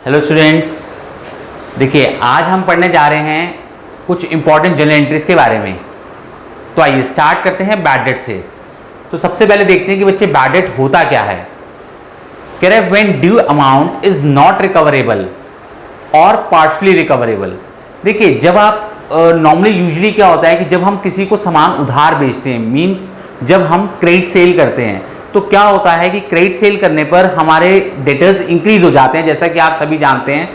Hello students, देखिए आज हम पढ़ने जा रहे हैं कुछ इंपॉर्टेंट जर्नल एंट्रीज के बारे में। तो आइए स्टार्ट करते हैं बैड डेट से। तो सबसे पहले देखते हैं कि बच्चे बैड डेट होता क्या है। कह रहे हैं when due amount is not recoverable और पार्शली रिकवरेबल। देखिए जब आप नॉर्मली यूजुअली क्या होता है कि जब हम किसी को सामान उधार बेचते हैं, मींस जब हम क्रेडिट सेल करते हैं, तो क्या होता है कि क्रेडिट सेल करने पर हमारे डेटर्स इंक्रीज हो जाते हैं, जैसा कि आप सभी जानते हैं।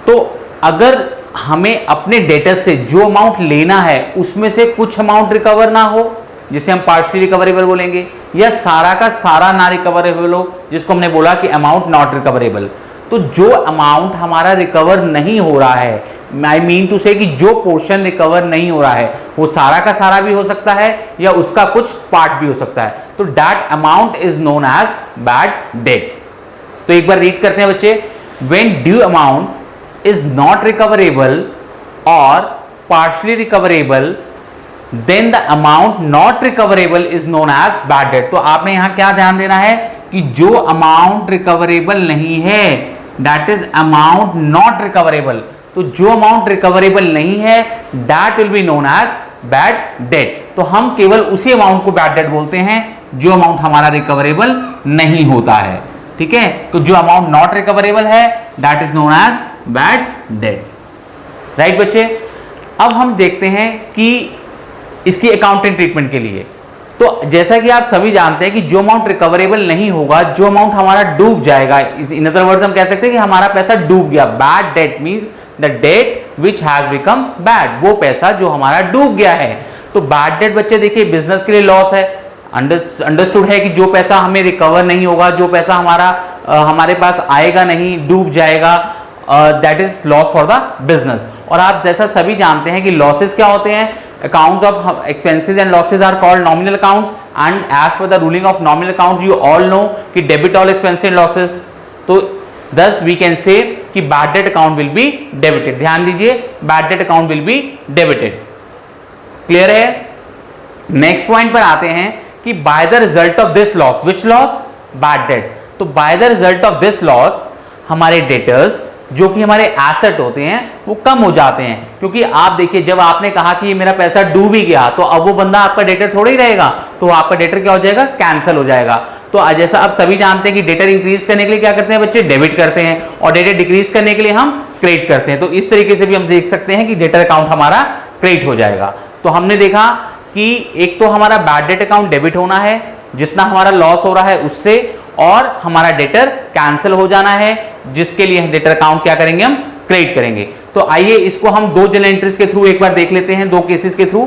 तो अगर हमें अपने डेटर्स से जो अमाउंट लेना है उसमें से कुछ अमाउंट रिकवर ना हो, जिसे हम पार्शली रिकवरेबल बोलेंगे, या सारा का सारा ना रिकवरेबल हो, जिसको हमने बोला कि अमाउंट नॉट रिकवरेबल। तो जो अमाउंट हमारा रिकवर नहीं हो रहा है, आई मीन टू से कि जो पोर्शन रिकवर नहीं हो रहा है वो सारा का सारा भी हो सकता है या उसका कुछ पार्ट भी हो सकता है, तो that amount is known as bad debt. तो एक बार रीड करते हैं बच्चे, when due amount is not recoverable और partially recoverable then the amount not recoverable is known as bad debt. तो आपने यहां क्या ध्यान देना है कि जो अमाउंट रिकवरेबल नहीं है that is amount not recoverable. तो जो अमाउंट रिकवरेबल नहीं है that will be known as bad debt. तो हम केवल उसी अमाउंट को बैड डेट बोलते हैं जो अमाउंट हमारा रिकवरेबल नहीं होता है। ठीक है, तो जो अमाउंट नॉट रिकवरेबल है that is known as bad debt. Right बच्चे, अब हम देखते हैं कि इसकी अकाउंटिंग ट्रीटमेंट के लिए। तो जैसा कि आप सभी जानते हैं कि जो अमाउंट रिकवरेबल नहीं होगा, जो अमाउंट हमारा डूब जाएगा, इन अदर वर्ड्स हम कह सकते हैं कि हमारा पैसा डूब गया। Bad debt means the debt which has become bad, वो पैसा जो हमारा डूब गया है। तो बैड डेट बच्चे देखिए बिजनेस के लिए लॉस है, अंडरस्टूड है कि जो पैसा हमें रिकवर नहीं होगा, जो पैसा हमारे पास आएगा नहीं, डूब जाएगा, that is loss for the business. और आप जैसा सभी जानते हैं कि लॉसेस क्या होते हैं, accounts of expenses and losses are called nominal accounts, and as per the ruling of nominal accounts you all know कि debit all expenses and losses। तो thus we can say कि bad debt account will be debited। ध्यान दीजिए, bad debt account will be debited। Clear है? Next point पर आते हैं कि by the result of this loss, which loss? bad debt। तो by the result of this loss हमारे debtors जो कि हमारे एसेट होते हैं वो कम हो जाते हैं। क्योंकि आप देखिए जब आपने कहा कि ये मेरा पैसा डूब ही गया, तो अब वो बंदा आपका डेटर थोड़ा ही रहेगा, तो आपका डेटर क्या हो जाएगा, कैंसिल हो जाएगा। तो जैसा आप सभी जानते हैं कि डेटर इंक्रीज करने के लिए क्या करते हैं बच्चे, डेबिट करते हैं, और डेटर डिक्रीज करने के लिए हम क्रेडिट करते हैं। तो इस तरीके से भी हम देख सकते हैं कि डेटर अकाउंट हमारा क्रेडिट हो जाएगा। तो हमने देखा कि एक तो हमारा बैड डेट अकाउंट डेबिट होना है जितना हमारा लॉस हो रहा है उससे, और हमारा डेटर कैंसिल हो जाना है जिसके लिए डेटर अकाउंट क्या करेंगे, हम क्रेडिट करेंगे। तो आइए इसको हम दो जर्नल एंट्रीज के थ्रू एक बार देख लेते हैं, दो केसेस के थ्रू।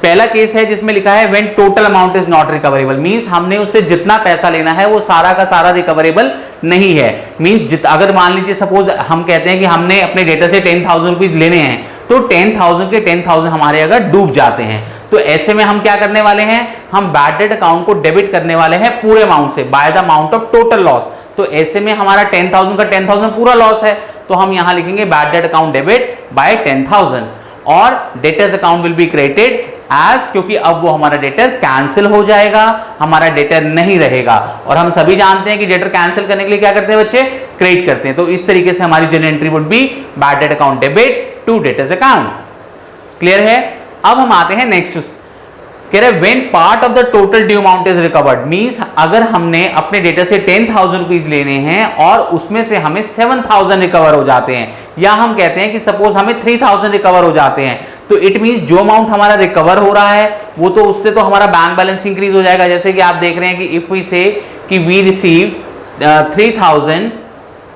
पहला केस है जिसमें लिखा है when total amount is not recoverable, means हमने उससे जितना पैसा लेना है वो सारा का सारा रिकवरेबल नहीं है। मींस अगर मान लीजिए सपोज हम कहते हैं कि हमने अपने डेटर से 10,000 रुपीज लेने हैं, तो 10,000 के 10,000 हमारे अगर डूब जाते हैं, तो ऐसे में हम क्या करने वाले हैं, हम बैड डेट अकाउंट को डेबिट करने वाले हैं पूरे अमाउंट से, bye the amount of total loss. तो ऐसे में हमारा 10,000 का 10,000 पूरा लॉस है, तो हम यहां लिखेंगे bad debt account debit by 10,000, और debtors account will be credited as, क्योंकि अब वो हमारा डेटर कैंसिल हो जाएगा, हमारा डेटर नहीं रहेगा। और हम सभी जानते हैं कि डेटर कैंसिल करने के लिए क्या करते हैं बच्चे, क्रेडिट करते हैं। तो इस तरीके से हमारी journal entry would be bad debt account debit to debtors account. Clear है? अब हम आते हैं नेक्स्ट, कह रहे when part of the total due amount is recovered, means अगर हमने अपने डेटर से 10,000 रुपीज लेने हैं और उसमें से हमें 7,000 रिकवर हो जाते हैं, या हम कहते हैं कि सपोज हमें 3,000 रिकवर हो जाते हैं, तो इट मींस जो अमाउंट हमारा रिकवर हो रहा है वो तो उससे तो हमारा बैंक बैलेंस इंक्रीज हो जाएगा। जैसे कि आप देख रहे हैं कि इफ वी से कि we receive 3,000,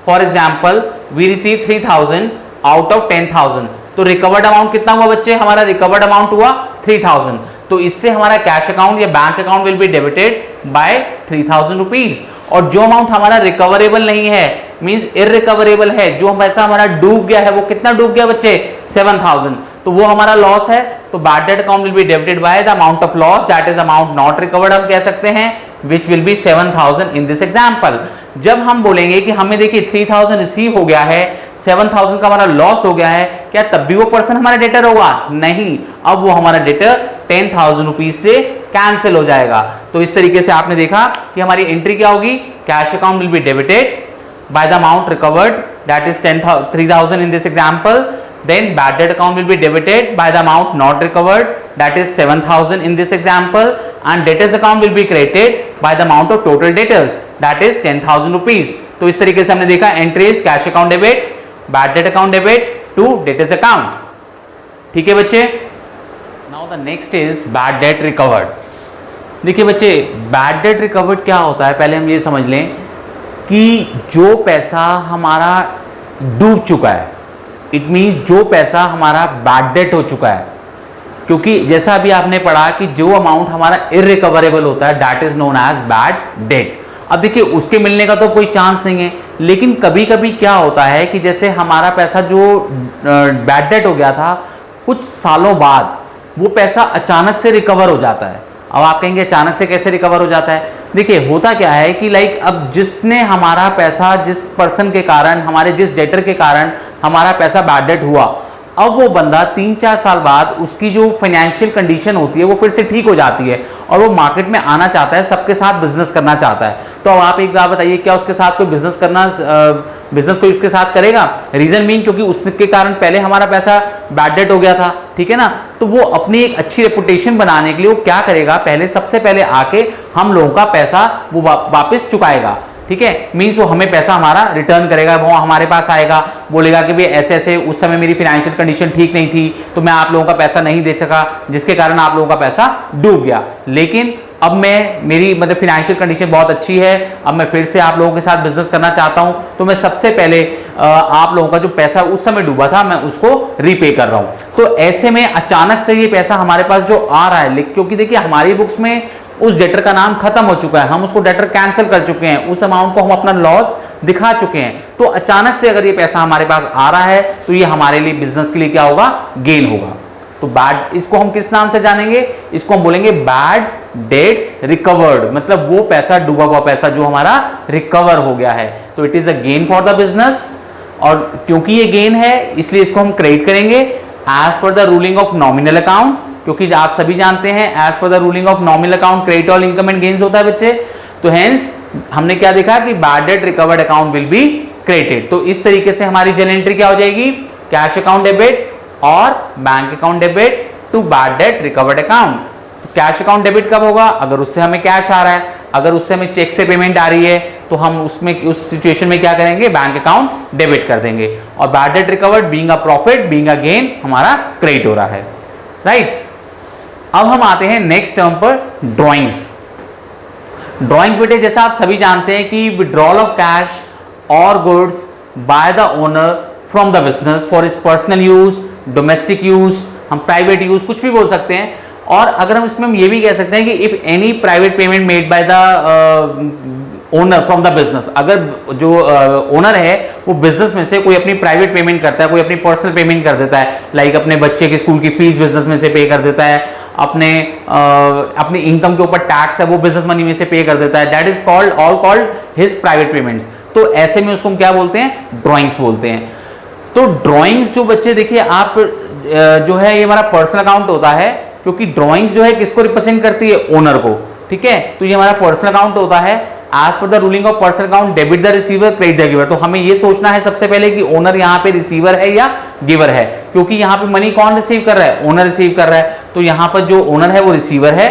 for example we receive 3,000 out of 10,000, तो रिकवर्ड अमाउंट कितना हुआ बच्चे, हमारा रिकवर्ड अमाउंट हुआ 3,000। तो इससे हमारा कैश अकाउंट या bank account will be debited bye 3,000 rupees. और जो अमाउंट हमारा रिकवरेबल नहीं है, मींस इररिकवरेबल है, जो पैसा हमारा डूब गया है, वो कितना डूब गया बच्चे, 7,000, तो वो हमारा लॉस है। तो bad debt account will be debited bye the amount of loss that is amount not recovered, हम कह सकते हैं, which will be 7,000 in this example. जब हम बोलेंगे कि हमें देखिए 3,000 रिसीव हो गया है, 7,000 का हमारा लॉस हो गया है, क्या तब भी वो पर्सन हमारा डेटर होगा? नहीं, अब वो हमारा डेटर 10,000 रुपीज से कैंसिल हो जाएगा। तो इस तरीके से आपने देखा कि हमारी एंट्री क्या होगी, cash account will be debited by the amount recovered, that is 3,000 in this example. Then bad debt account will be debited by the amount not recovered, that is 7,000 in this example, and debtors account will be credited by the amount of total debtors, that is 10,000 rupees. तो इस तरीके से हमने देखा entries cash account debit, bad debt account debit to debtors account. ठीक है बच्चे. Now the next is bad debt recovered. देखिए बच्चे, बैड डेट रिकवर्ड क्या होता है, पहले हम ये समझ लें कि जो पैसा हमारा डूब चुका है, इट मीन्स जो पैसा हमारा बैड डेट हो चुका है, क्योंकि जैसा अभी आपने पढ़ा कि जो अमाउंट हमारा इररिकवरेबल होता है that is known as bad debt. अब देखिए उसके मिलने का तो कोई चांस नहीं है, लेकिन कभी कभी क्या होता है कि जैसे हमारा पैसा जो बैड डेट हो गया था, कुछ सालों बाद वो पैसा अचानक से रिकवर हो जाता है. अब आप कहेंगे अचानक से कैसे रिकवर हो जाता है. देखिए होता क्या है कि लाइक अब जिसने हमारा पैसा, जिस पर्सन के कारण, हमारे जिस डेटर के कारण हमारा पैसा बैड डेट हुआ, अब वो बंदा 3-4 साल बाद उसकी जो फाइनेंशियल कंडीशन होती है वो फिर से ठीक हो जाती है और वो मार्केट में आना चाहता है, सबके साथ बिजनेस करना चाहता है. तो अब आप एक बात बताइए, क्या उसके साथ कोई बिजनेस कोई उसके साथ करेगा? रीजन मीन क्योंकि उसके कारण पहले हमारा पैसा बैड डेट हो गया था. ठीक है ना. तो वो अपनी एक अच्छी रेपुटेशन बनाने के लिए वो क्या करेगा, पहले सबसे पहले आके हम लोगों का पैसा वो वापस चुकाएगा. ठीक है. मीन्स वो हमें पैसा हमारा रिटर्न करेगा, वो हमारे पास आएगा, बोलेगा कि भाई ऐसे ऐसे उस समय मेरी फाइनेंशियल कंडीशन ठीक नहीं थी तो मैं आप लोगों का पैसा नहीं दे सका, जिसके कारण आप लोगों का पैसा डूब गया. लेकिन अब मेरी मतलब फाइनेंशियल कंडीशन बहुत अच्छी है, अब मैं फिर से आप लोगों के साथ बिजनेस करना चाहता हूं, तो मैं सबसे पहले आप लोगों का जो पैसा उस समय डूबा था मैं उसको रीपे कर रहा हूं. तो ऐसे में अचानक से ये पैसा हमारे पास जो आ रहा है, क्योंकि देखिए हमारी बुक्स में उस डेटर का नाम खत्म हो चुका है, हम उसको डेटर कैंसिल कर चुके हैं, उस अमाउंट को हम अपना लॉस दिखा चुके हैं. तो अचानक से अगर ये पैसा हमारे पास आ रहा है तो ये हमारे लिए, बिजनेस के लिए क्या होगा, गेन होगा. तो बैड, इसको हम किस नाम से जानेंगे, इसको हम बोलेंगे बैड डेट्स रिकवर्ड, मतलब वो पैसा, डूबा हुआ पैसा जो हमारा रिकवर हो गया है. तो it is a gain for the business, और क्योंकि ये गेन है इसलिए इसको हम क्रेडिट करेंगे as per the ruling of nominal account, क्योंकि आप सभी जानते हैं as per the ruling of nominal account credit all income and gains होता है बच्चे. तो हेंस हमने क्या देखा कि bad debt recovered account will be credited. तो इस तरीके से हमारी जनरल एंट्री क्या हो जाएगी, कैश अकाउंट डेबिट और bank account debit to bad debt recovered account. Cash account debit कब होगा, अगर उससे हमें कैश आ रहा है, अगर उससे हमें चेक से पेमेंट आ रही है तो हम उसमें, उस सिचुएशन में क्या करेंगे, बैंक अकाउंट डेबिट कर देंगे. और bad debt recovered being a profit, being a gain, हमारा क्रेडिट हो रहा है. राइट. अब हम आते हैं नेक्स्ट टर्म पर, ड्रॉइंग्स. ड्रॉइंग्स बेटे जैसा आप सभी जानते हैं कि विड्रॉल ऑफ कैश और goods by the owner from the business for his personal use, domestic use, हम प्राइवेट यूज कुछ भी बोल सकते हैं. और अगर हम इसमें ये भी कह सकते हैं कि if any private payment made by the owner from the business, अगर जो ओनर है वो बिजनेस में से कोई अपनी प्राइवेट पेमेंट करता है, कोई अपनी पर्सनल पेमेंट कर देता है, लाइक अपने बच्चे के स्कूल की फीस बिजनेस में से पे कर देता है, अपनी इनकम के ऊपर टैक्स है वो बिजनेस मनी में से पे कर देता है, that is called, all called his private payments. तो ऐसे में उसको हम क्या बोलते हैं, ड्रॉइंग्स बोलते हैं. तो ड्रॉइंग्स जो बच्चे देखिए आप जो है ये हमारा पर्सनल अकाउंट होता है, क्योंकि ड्रॉइंग्स जो है किसको रिप्रेजेंट करती है, ओनर को. ठीक है. तो ये हमारा पर्सनल अकाउंट होता है. As per the ruling of personal account debit the receiver, credit the giver. तो हमें ये सोचना है सबसे पहले कि ओनर यहाँ पे रिसीवर है या गिवर है, क्योंकि यहाँ पे मनी कौन रिसीव कर रहा है, ओनर रिसीव कर रहा है. तो यहाँ पर जो ओनर है वो रिसीवर है,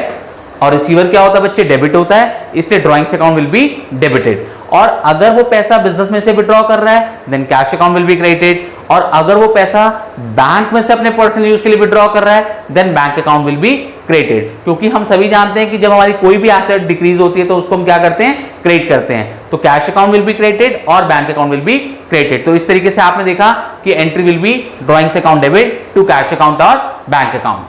और रिसीवर क्या होता है बच्चे, डेबिट होता है, इसलिए drawings account will be debited. और अगर वो पैसा बिजनेस में से विड्रॉ कर रहा है then cash account will be credited. और अगर वो पैसा बैंक में से अपने पर्सनल यूज के लिए विड्रॉ कर रहा है then bank account will be credited. क्योंकि हम सभी जानते हैं कि जब हमारी कोई भी एसेट डिक्रीज होती है तो उसको हम क्या करते हैं, क्रेडिट करते हैं. तो cash account will be credited और bank account will be credited. तो इस तरीके से आपने देखा कि entry will be drawings account debit to cash account और बैंक अकाउंट.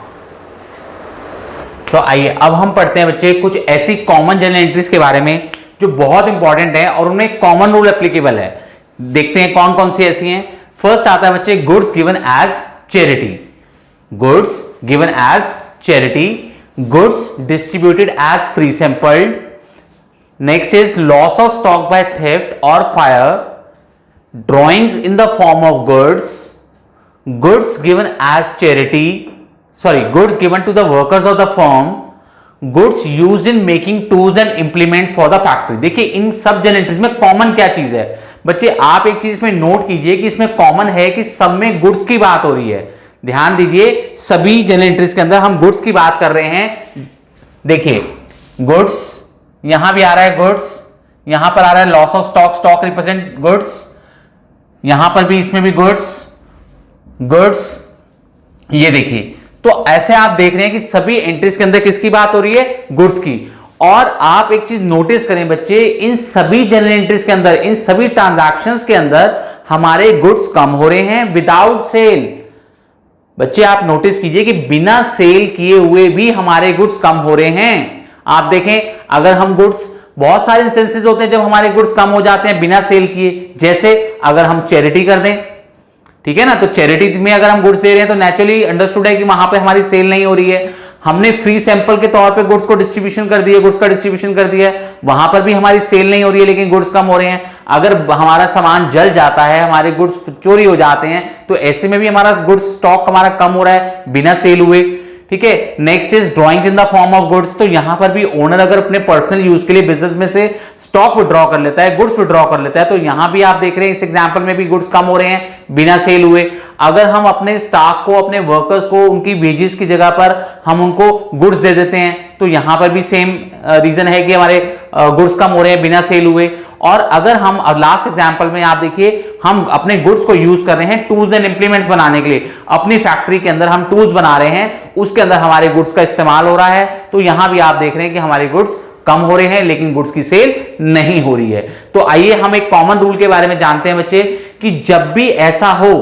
तो आइए अब हम पढ़ते हैं बच्चे कुछ ऐसी कॉमन जनरल एंट्रीज के बारे में जो बहुत इंपॉर्टेंट है और उनमें कॉमन रूल एप्लीकेबल है. देखते हैं कौन कौन सी ऐसी हैं. फर्स्ट आता है बच्चे goods given as charity. Goods given as charity, goods distributed as free sampled. Next is loss of stock by theft और fire, drawings in the form of goods, goods given as charity, goods given to the workers of the firm, goods used in making tools and implements for the factory. देखिए इन सब general entries में common क्या चीज है बच्चे आप एक चीज में नोट कीजिए कि इसमें कॉमन है कि सब में गुड्स की बात हो रही है। ध्यान दीजिए, सभी जर्नल एंट्रीज के अंदर हम गुड्स की बात कर रहे हैं। देखिए गुड्स, यहां भी आ रहा है गुड्स, यहां पर आ रहा है loss of stock, stock represent goods, यहां पर भी, इसमें भी गुड्स गुड्स, ये देखिए। तो ऐसे आप देख रहे हैं कि सभी एंट्रीज के अंदर किसकी बात हो रही है? गुड्स की। और आप एक चीज नोटिस करें बच्चे, इन सभी जर्नल एंट्रीज के अंदर, इन सभी ट्रांजैक्शंस के अंदर हमारे गुड्स कम हो रहे हैं विदाउट सेल। बच्चे आप नोटिस कीजिए कि बिना सेल किए हुए भी हमारे गुड्स कम हो रहे हैं। आप देखें, अगर हम गुड्स, बहुत सारे इंस्टेंसेस होते हैं जब हमारे गुड्स कम हो जाते हैं बिना सेल किए, जैसे अगर हम चैरिटी कर दें, ठीक है ना, तो चैरिटी में अगर हम गुड्स दे रहे हैं तो नेचुरली अंडरस्टूड है कि वहां पे हमारी सेल नहीं हो रही है। हमने फ्री सैंपल के तौर पे गुड्स को डिस्ट्रीब्यूशन कर दिया, गुड्स का डिस्ट्रीब्यूशन कर दिया, वहां पर भी हमारी सेल नहीं हो रही है लेकिन गुड्स कम हो रहे हैं। अगर हमारा सामान जल जाता है, हमारे गुड्स चोरी हो जाते हैं, तो ऐसे में भी हमारा गुड्स स्टॉक हमारा कम हो रहा है बिना सेल हुए। ठीक है, next is drawing in the form of goods. तो यहां पर भी ओनर अगर अपने पर्सनल यूज के लिए बिजनेस में से स्टॉक विड्रॉ कर लेता है, गुड्स विड्रॉ कर लेता है, तो यहां भी आप देख रहे हैं इस एग्जांपल में भी गुड्स कम हो रहे हैं बिना सेल हुए। अगर हम अपने स्टाफ को, अपने वर्कर्स को उनकी वेजेस की जगह पर हम उनको गुड्स दे देते हैं, तो यहां पर भी सेम रीजन है कि हमारे गुड्स कम हो रहे हैं बिना सेल हुए। और अगर हम लास्ट एग्जांपल में आप देखिए, हम अपने गुड्स को यूज कर रहे हैं टूल्स एंड इंप्लीमेंट्स बनाने के लिए, अपनी फैक्ट्री के अंदर हम टूल्स बना रहे हैं, उसके अंदर हमारे गुड्स का इस्तेमाल हो रहा है, तो यहां भी आप देख रहे हैं कि हमारे गुड्स कम हो रहे हैं लेकिन गुड्स की सेल नहीं हो रही है। तो आइए हम एक कॉमन रूल के बारे में जानते हैं बच्चे, कि जब भी ऐसा हो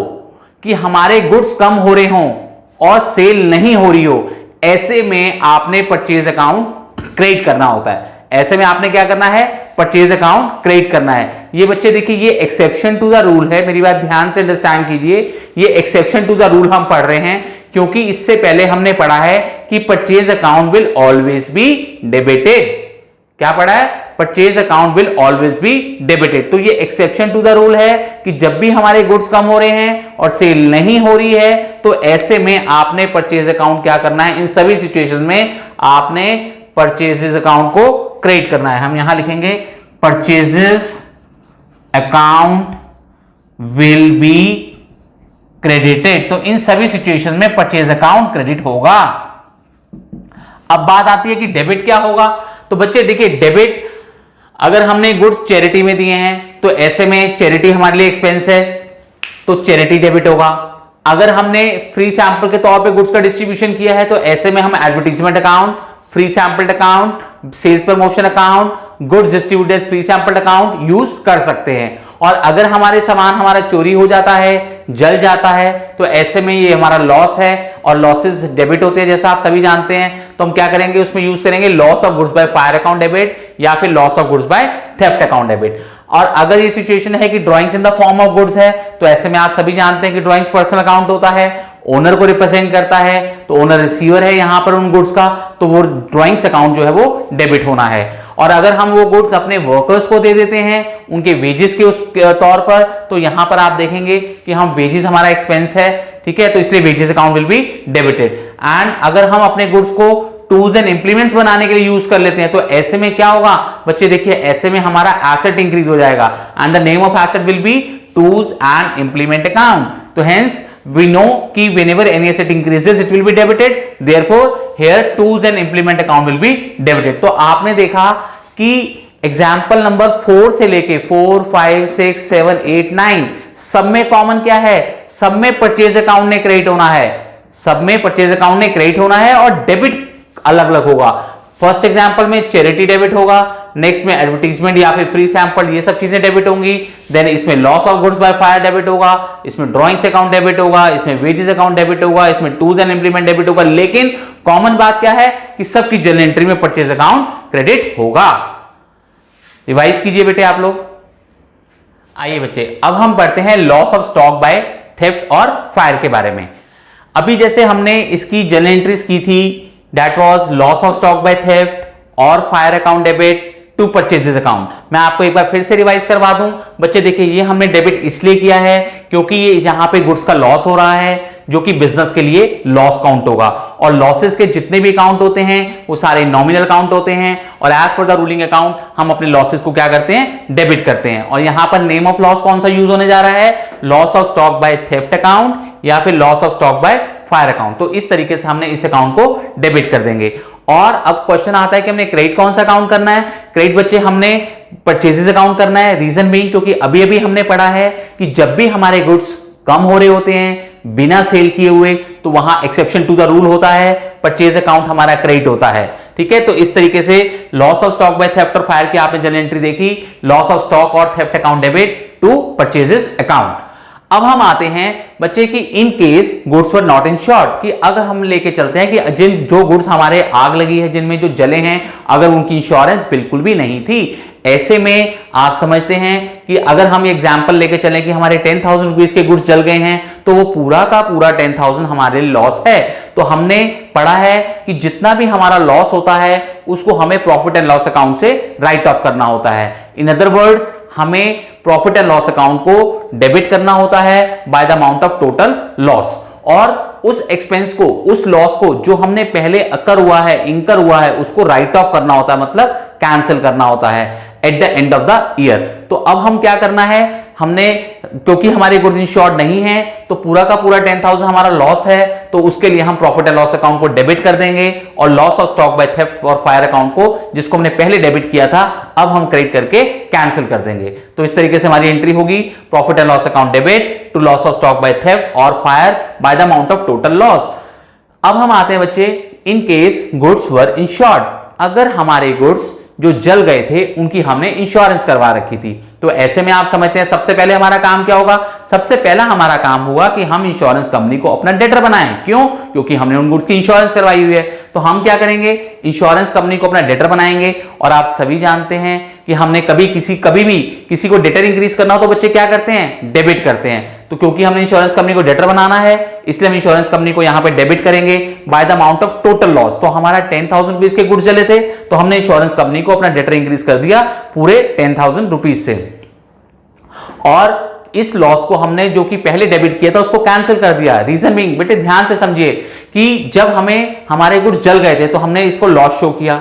कि हमारे गुड्स कम हो रहे हों और सेल नहीं हो रही हो, ऐसे में आपने परचेज अकाउंट क्रिएट करना होता है। ऐसे में आपने क्या करना है? परचेज अकाउंट क्रिएट करना है। ये बच्चे देखिए, ये एक्सेप्शन टू द रूल है, मेरी बात ध्यान से अंडरस्टैंड कीजिए, ये एक्सेप्शन टू द रूल हम पढ़ रहे हैं क्योंकि इससे पहले हमने पढ़ा है कि purchase account will always be debited. क्या पढ़ा है? Purchase account will always be debited. तो ये एक्सेप्शन टू द रूल है कि जब भी हमारे गुड्स कम हो रहे हैं और सेल नहीं हो रही है, तो ऐसे में आपने परचेज अकाउंट क्या करना है? इन सभी सिचुएशन में आपने परचेजेस अकाउंट को क्रिएट करना है। हम यहां लिखेंगे purchases account will be credited. तो इन सभी सिचुएशन में परचेज अकाउंट क्रेडिट होगा। अब बात आती है कि डेबिट क्या होगा। तो बच्चे देखिए, डेबिट, अगर हमने गुड्स चैरिटी में दिए हैं तो ऐसे में चैरिटी हमारे लिए एक्सपेंस है, तो चैरिटी डेबिट होगा। अगर हमने फ्री सैंपल के तौर पे गुड्स का डिस्ट्रीब्यूशन किया है तो ऐसे में हम advertisement account, free sample account, sales promotion account, goods distributors free sample account use कर सकते हैं। और अगर हमारे सामान हमारा चोरी हो जाता है, जल जाता है, तो ऐसे में ये हमारा लॉस है और लॉसेस डेबिट होते हैं जैसा आप सभी जानते हैं। तो हम क्या करेंगे? उसमें यूज करेंगे loss of goods by fire account debit या फिर loss of goods by theft account debit. और अगर ये सिचुएशन है कि drawings in the form of goods है, तो ऐसे में आप सभी जानते हैं कि ड्रॉइंग्स पर्सनल अकाउंट होता है, ओनर को रिप्रेजेंट करता है, तो ओनर रिसीवर है यहां पर उन गुड्स का, तो वो ड्रॉइंग्स अकाउंट जो है वो डेबिट होना है। और अगर हम वो गुड्स अपने वर्कर्स को दे देते हैं उनके वेजेस के उस तौर पर, तो यहां पर आप देखेंगे कि हम वेजेस हमारा एक्सपेंस है, ठीक है, तो इसलिए wages account will be debited. And अगर हम अपने गुड्स को टूल्स एंड इंप्लीमेंट्स बनाने के लिए यूज कर लेते हैं, तो ऐसे में क्या होगा बच्चे? देखिए, ऐसे में हमारा एसेट इंक्रीज हो जाएगा and the name of asset will be tools and implement account. तो हेंस we know कि whenever any asset increases it will be debited, therefore here tools and implement account will be debited। तो आपने देखा कि example number 4 से लेके 4, 5, 6, 7, 8, 9 सब में कॉमन क्या है? सब में परचेज अकाउंट ने क्रेडिट होना है, सब में परचेज अकाउंट ने क्रेडिट होना है और डेबिट अलग अलग होगा। फर्स्ट एग्जांपल में चैरिटी डेबिट होगा, नेक्स्ट में एडवर्टीजमेंट या फिर फ्री सैंपल, ये सब चीजें डेबिट होंगी। देन इसमें loss of goods by fire debit होगा, इसमें ड्रॉइंग्स अकाउंट डेबिट होगा, इसमें वेजेस अकाउंट डेबिट होगा, इसमें टूल्स एंड इंप्लीमेंट डेबिट होगा। लेकिन कॉमन बात क्या है कि सबकी जर्नल एंट्री में परचेज अकाउंट क्रेडिट होगा। रिवाइज कीजिए बेटे आप लोग। आइए बच्चे, अब हम पढ़ते हैं loss of stock by theft और फायर के बारे में। अभी जैसे हमने इसकी जर्नल एंट्रीज की थी, that was loss of stock by theft और fire account debit to purchases account. मैं आपको एक बार फिर से रिवाइज करवा दूं। बच्चे देखिए, ये हमने डेबिट इसलिए किया है क्योंकि ये यहां पे गुड्स का लॉस हो रहा है, जो कि बिजनेस के लिए लॉस काउंट होगा। और लॉसेस के जितने भी अकाउंट होते हैं वो सारे नॉमिनल अकाउंट होते हैं, और as per the ruling account हम अपने लॉसेस को क्या करते हैं, डेबिट करते हैं। और यहां पर नेम ऑफ लॉस कौन सा यूज होने जा रहा है, loss of stock by theft account या फिर loss of stock by fire account. तो इस तरीके से हमने इस अकाउंट को डेबिट कर देंगे। और अब क्वेश्चन आता है कि हमने क्रेडिट कौन सा अकाउंट करना है। क्रेडिट बच्चे हमने परचेजेस अकाउंट करना है। रीजन बीइंग क्योंकि अभी अभी हमने पढ़ा है कि जब भी हमारे गुड्स कम हो रहे होते हैं बिना सेल किए हुए तो वहां एक्सेप्शन टू द रूल होता है, परचेज अकाउंट हमारा क्रेडिट होता है। ठीक है, तो इस तरीके से loss of stock by theft और फायर की आपने जनरल एंट्री देखी, लॉस ऑफ स्टॉक और theft account debit to purchases account. अब हम आते हैं बच्चे कि in case goods were not insured, कि अगर हम लेके चलते हैं कि जो गुड्स हमारे आग लगी है, जिनमें जो जले हैं, अगर उनकी इंश्योरेंस बिल्कुल भी नहीं थी, ऐसे में आप समझते हैं कि अगर हम एग्जांपल लेके चलें कि हमारे 10,000 रुपीज के गुड्स जल गए हैं तो वो पूरा का पूरा 10,000 हमारे लॉस है। तो हमने पढ़ा है कि जितना भी हमारा लॉस होता है उसको हमें प्रॉफिट एंड लॉस अकाउंट से राइट ऑफ करना होता है। इन अदर वर्ड्स हमें प्रॉफिट एंड लॉस अकाउंट को डेबिट करना होता है by the amount of total loss, और उस एक्सपेंस को, उस लॉस को जो हमने पहले अकर हुआ है, इंकर हुआ है, उसको राइट ऑफ करना होता है, मतलब कैंसिल करना होता है at the end of the year. तो अब हम क्या करना है, हमने क्योंकि हमारे गुड्स इंश्योर्ड नहीं है तो पूरा का पूरा 10,000 हमारा लॉस है, तो उसके लिए हम प्रॉफिट एंड लॉस अकाउंट को डेबिट कर देंगे, और loss of stock by theft और फायर अकाउंट को, जिसको हमने पहले डेबिट किया था, अब हम क्रेडिट करके कैंसिल कर देंगे। तो इस तरीके से हमारी एंट्री होगी, profit and loss account debit to loss of stock by theft और fire by the amount of total loss. अब हम आते हैं बच्चे in case goods were insured, अगर हमारे गुड्स जो जल गए थे उनकी हमने इंश्योरेंस करवा रखी थी, तो ऐसे में आप समझते हैं सबसे पहले हमारा काम क्या होगा, सबसे पहला हमारा काम हुआ कि हम इंश्योरेंस कंपनी को अपना डेटर बनाएं। क्यों, क्योंकि हमने उन गुड्स की इंश्योरेंस करवाई हुई है। तो हम क्या करेंगे, इंश्योरेंस कंपनी को अपना डेटर बनाएंगे। और आप सभी जानते हैं कि हमने कभी भी किसी को डेटर इंक्रीज करना हो तो बच्चे क्या करते हैं, डेबिट करते हैं। तो क्योंकि हमने इंश्योरेंस कंपनी को डेटर बनाना है इसलिए हम इंश्योरेंस कंपनी को यहां पे डेबिट करेंगे bye the amount of total loss. तो हमारा 10,000 रुपीज के गुड्स जले थे तो हमने इंश्योरेंस कंपनी को अपना डेटर इंक्रीज कर दिया पूरे 10,000 रुपीज से, और इस लॉस को हमने जो कि पहले डेबिट किया था उसको कैंसिल कर दिया। रीजन बीइंग, बेटे ध्यान से समझिए कि जब हमारे गुड्स जल गए थे तो हमने इसको लॉस शो किया।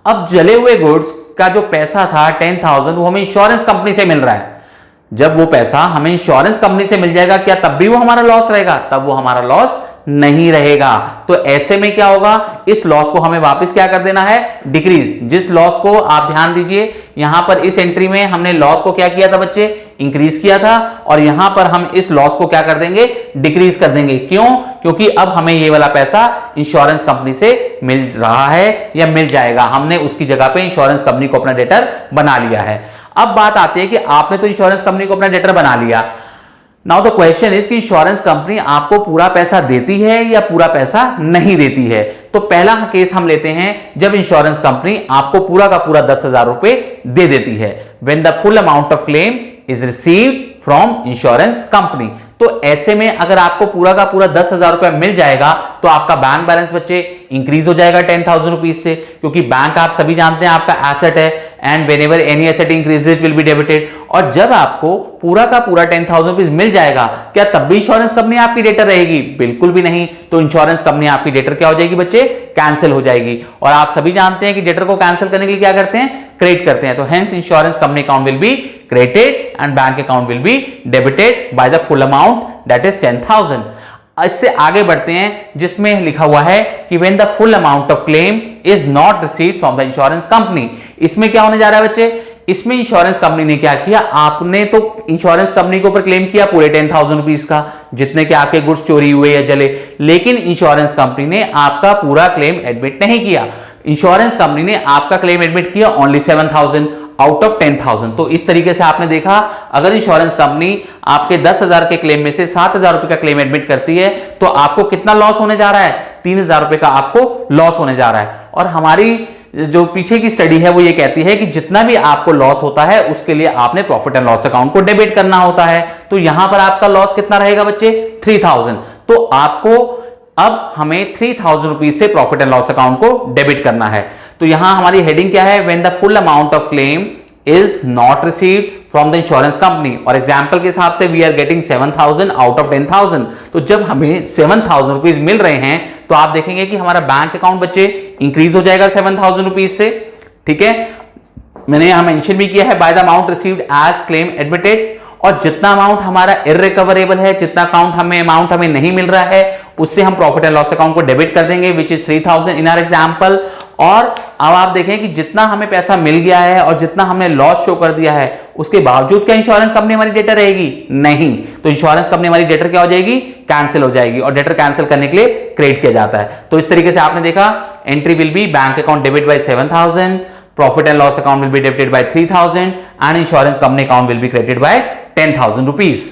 अब जले हुए गुड्स का जो पैसा था 10,000 वो हमें इंश्योरेंस कंपनी से मिल रहा है। जब वो पैसा हमें इंश्योरेंस कंपनी से मिल जाएगा, क्या तब भी वो हमारा लॉस रहेगा? तब वो हमारा लॉस नहीं रहेगा। तो ऐसे में क्या होगा, इस लॉस को हमें वापस क्या कर देना है, डिक्रीज। जिस लॉस को आप ध्यान दीजिए, यहां पर इस एंट्री में हमने लॉस को क्या किया था बच्चे, इंक्रीज किया था, और यहां पर हम इस लॉस को क्या कर देंगे, डिक्रीज कर देंगे। क्यों? क्योंकि अब हमें ये वाला पैसा इंश्योरेंस कंपनी से मिल रहा है या मिल जाएगा। हमने उसकी जगह पे इंश्योरेंस कंपनी को अपना डेटर बना लिया है। अब बात आती है कि आपने तो इंश्योरेंस कंपनी को अपना डेटर बना लिया, नाउ द क्वेश्चन इज कि इंश्योरेंस कंपनी आपको पूरा पैसा देती है या पूरा पैसा नहीं देती है। तो पहला केस हम लेते हैं जब इंश्योरेंस कंपनी आपको पूरा का पूरा 10,000 रुपए दे देती है, when the full amount of claim is received from insurance company. तो ऐसे में अगर आपको पूरा का पूरा 10,000 रुपए मिल जाएगा तो आपका बैंक बैलेंस बच्चे इंक्रीज हो जाएगा 10,000 रुपीज से, क्योंकि बैंक आप सभी जानते हैं आपका एसेट है, and whenever any asset increases will be debited. और जब आपको पूरा का पूरा 10,000 रुपीज मिल जाएगा, क्या तब भी इंश्योरेंस कंपनी आपकी डेटर रहेगी? बिल्कुल भी नहीं। तो इंश्योरेंस कंपनी आपकी डेटर क्या हो जाएगी बच्चे, कैंसिल हो जाएगी। और आप सभी जानते हैं कि डेटर को कैंसिल करने के लिए क्या करते हैं, क्रेडिट करते हैं। तो hence insurance company account will be credited and bank account will be debited by the full amount that is 10,000। इससे आगे बढ़ते हैं जिसमें लिखा हुआ है कि when the full amount of claim is not received from the insurance company. इसमें क्या होने जा रहा है बच्चे, इसमें इंश्योरेंस कंपनी ने क्या किया, आपने तो इंश्योरेंस कंपनी के ऊपर क्लेम किया पूरे 10,000 रुपीज का, जितने के आपके गुड्स चोरी हुए या जले, लेकिन इंश्योरेंस कंपनी ने आपका पूरा क्लेम एडमिट नहीं किया। इंश्योरेंस कंपनी ने आपका क्लेम एडमिट किया ओनली 7,000 आउट ऑफ 10,000। तो इस तरीके से आपने देखा, अगर इंश्योरेंस कंपनी आपके 10,000 के क्लेम में से 7,000 रुपए का क्लेम एडमिट करती है तो आपको कितना लॉस होने जा रहा है, 3,000 रुपए का आपको लॉस होने जा रहा है। और हमारी जो पीछे की स्टडी है वो ये कहती है कि जितना भी आपको लॉस होता है उसके लिए आपने प्रॉफिट एंड लॉस अकाउंट को डेबिट करना होता है। तो यहां पर आपका लॉस कितना रहेगा बच्चे, 3,000। तो आपको अब हमें 3,000 रुपीज से प्रॉफिट एंड लॉस अकाउंट को डेबिट करना है। तो यहां हमारी हेडिंग क्या है, when the full amount of claim is not received from the insurance company, और एग्जाम्पल के हिसाब से we are getting 7,000 out of 10,000। तो जब हमें 7,000 रुपीज मिल रहे हैं तो आप देखेंगे कि हमारा बैंक अकाउंट बच्चे इंक्रीज हो जाएगा 7,000 रुपीज से। ठीक है, मैंने यहां मेंशन भी किया है by the amount received as claim admitted, और जितना अमाउंट हमारा इररिकवरेबल है, जितना अमाउंट हमें नहीं मिल रहा है, उससे हम प्रॉफिट एंड लॉस अकाउंट को डेबिट कर देंगे, which is 3,000 in our example. और अब आप देखें कि जितना हमें पैसा मिल गया है और जितना हमने लॉस शो कर दिया है, उसके बावजूद क्या इंश्योरेंस कंपनी हमारी डेटर रहेगी? नहीं। तो इंश्योरेंस कंपनी हमारी डेटर क्या हो जाएगी? कैंसिल हो जाएगी, और डेटर कैंसिल करने के लिए क्रेडिट किया जाता है। तो इस तरीके से आपने देखा, entry will B bank account debit bye 7,000, profit and loss account will be debited bye 3,000 and insurance company account will be credited bye 10,000 rupees.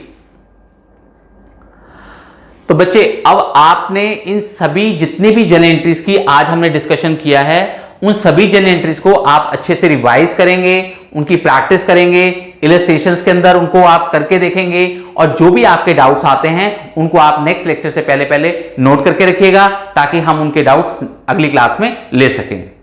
तो बच्चे, अब आपने इन सभी जितनी भी जर्नल एंट्रीज की आज हमने डिस्कशन किया है, उन सभी जर्नल एंट्रीज को आप अच्छे से रिवाइज करेंगे, उनकी प्रैक्टिस करेंगे, इलस्ट्रेशंस के अंदर उनको आप करके देखेंगे, और जो भी आपके डाउट्स आते हैं उनको आप नेक्स्ट लेक्चर से पहले नोट करके रखिएगा, ताकि हम उनके डाउट्स अगली क्लास में ले सकें।